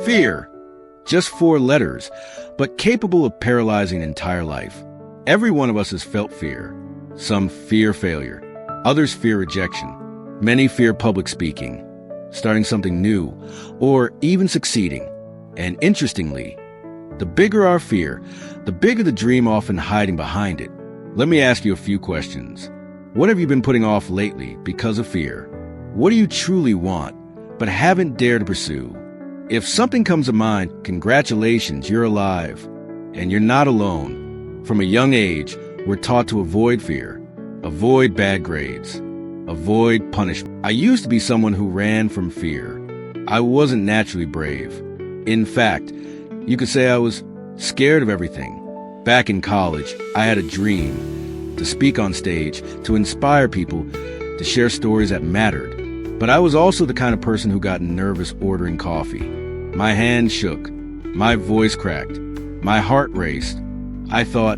Fear. Just 4 letters, but capable of paralyzing an entire life. Every one of us has felt fear. Some fear failure. Others fear rejection. Many fear public speaking, starting something new, or even succeeding. And interestingly, the bigger our fear, the bigger the dream often hiding behind it. Let me ask you a few questions. What have you been putting off lately because of fear? What do you truly want, but haven't dared to pursue? If something comes to mind, congratulations, you're alive. And you're not alone. From a young age, we're taught to avoid fear, avoid bad grades, avoid punishment. I used to be someone who ran from fear. I wasn't naturally brave. In fact, you could say I was scared of everything. Back in college, I had a dream to speak on stage, to inspire people, to share stories that mattered. But I was also the kind of person who got nervous ordering coffee. My hands shook, my voice cracked, my heart raced. I thought,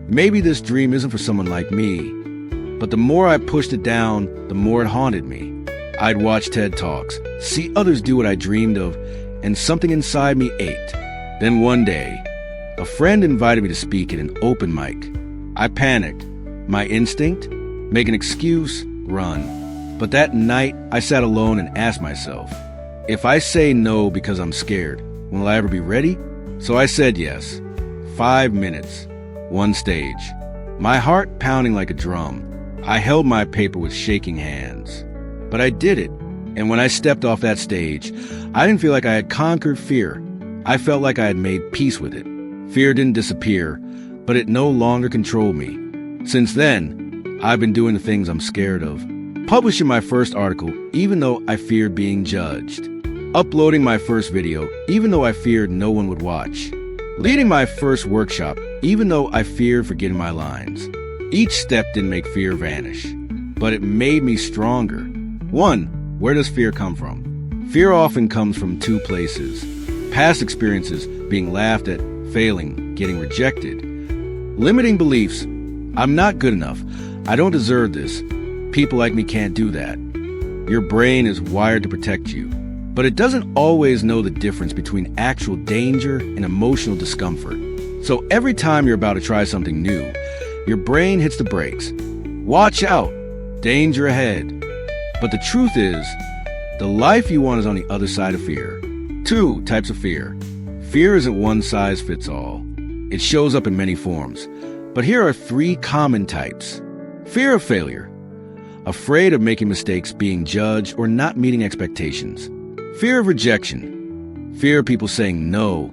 maybe this dream isn't for someone like me. But the more I pushed it down, the more it haunted me. I'd watch TED Talks, see others do what I dreamed of, and something inside me ached. Then one day, a friend invited me to speak at an open mic. I panicked. My instinct? Make an excuse, run. But that night, I sat alone and asked myself, if I say no because I'm scared, will I ever be ready? So I said yes. 5 minutes, 1 stage. My heart pounding like a drum. I held my paper with shaking hands. But I did it. And when I stepped off that stage, I didn't feel like I had conquered fear. I felt like I had made peace with it. Fear didn't disappear, but it no longer controlled me. Since then, I've been doing the things I'm scared of. Publishing my first article, even though I feared being judged. Uploading my first video, even though I feared no one would watch. Leading my first workshop, even though I feared forgetting my lines. Each step didn't make fear vanish, but it made me stronger. 1. Where does fear come from? Fear often comes from 2 places. Past experiences, being laughed at, failing, getting rejected. Limiting beliefs. I'm not good enough. I don't deserve this. People like me can't do that. Your brain is wired to protect you, but it doesn't always know the difference between actual danger and emotional discomfort. So every time you're about to try something new, your brain hits the brakes. Watch out! Danger ahead. But the truth is, the life you want is on the other side of fear. 2 types of fear. Fear isn't one size fits all. It shows up in many forms. But here are 3 common types. Fear of failure. Afraid of making mistakes, being judged, or not meeting expectations. Fear of rejection. Fear of people saying no,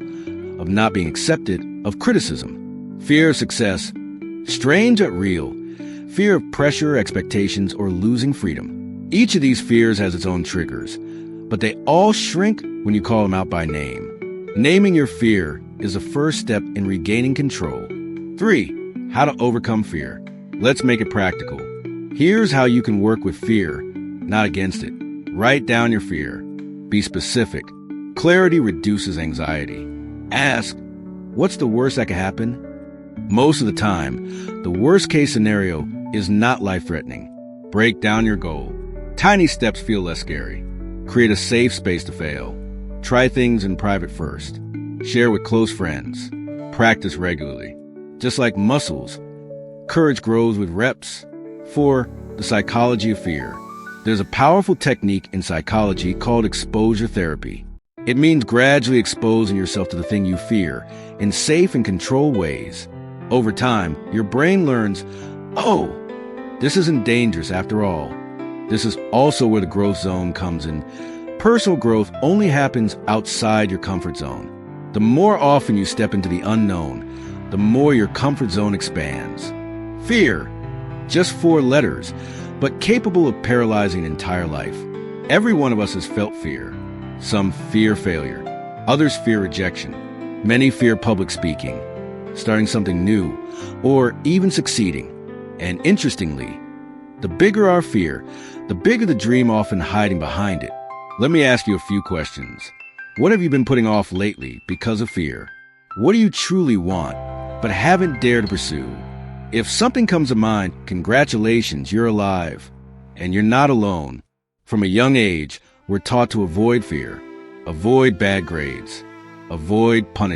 of not being accepted, of criticism. Fear of success. Strange but real. Fear of pressure, expectations, or losing freedom. Each of these fears has its own triggers, but they all shrink when you call them out by name. Naming your fear is the first step in regaining control. 3. How to overcome fear. Let's make it practical. Here's how you can work with fear, not against it. Write down your fear. Be specific. Clarity reduces anxiety. Ask, what's the worst that could happen? Most of the time, the worst case scenario is not life-threatening. Break down your goal. Tiny steps feel less scary. Create a safe space to fail. Try things in private first. Share with close friends. Practice regularly. Just like muscles, courage grows with reps. 4. The psychology of fear. There's a powerful technique in psychology called exposure therapy. It means gradually exposing yourself to the thing you fear in safe and controlled ways. Over time, your brain learns, oh, this isn't dangerous after all. This is also where the growth zone comes in. Personal growth only happens outside your comfort zone. The more often you step into the unknown, the more your comfort zone expands. Fear. Just 4 letters, but capable of paralyzing an entire life. Every one of us has felt fear. Some fear failure. Others fear rejection. Many fear public speaking, starting something new, or even succeeding. And interestingly, the bigger our fear, the bigger the dream often hiding behind it. Let me ask you a few questions. What have you been putting off lately because of fear? What do you truly want, but haven't dared to pursue? If something comes to mind, congratulations, you're alive. And you're not alone. From a young age, we're taught to avoid fear, Avoid bad grades. Avoid punishment.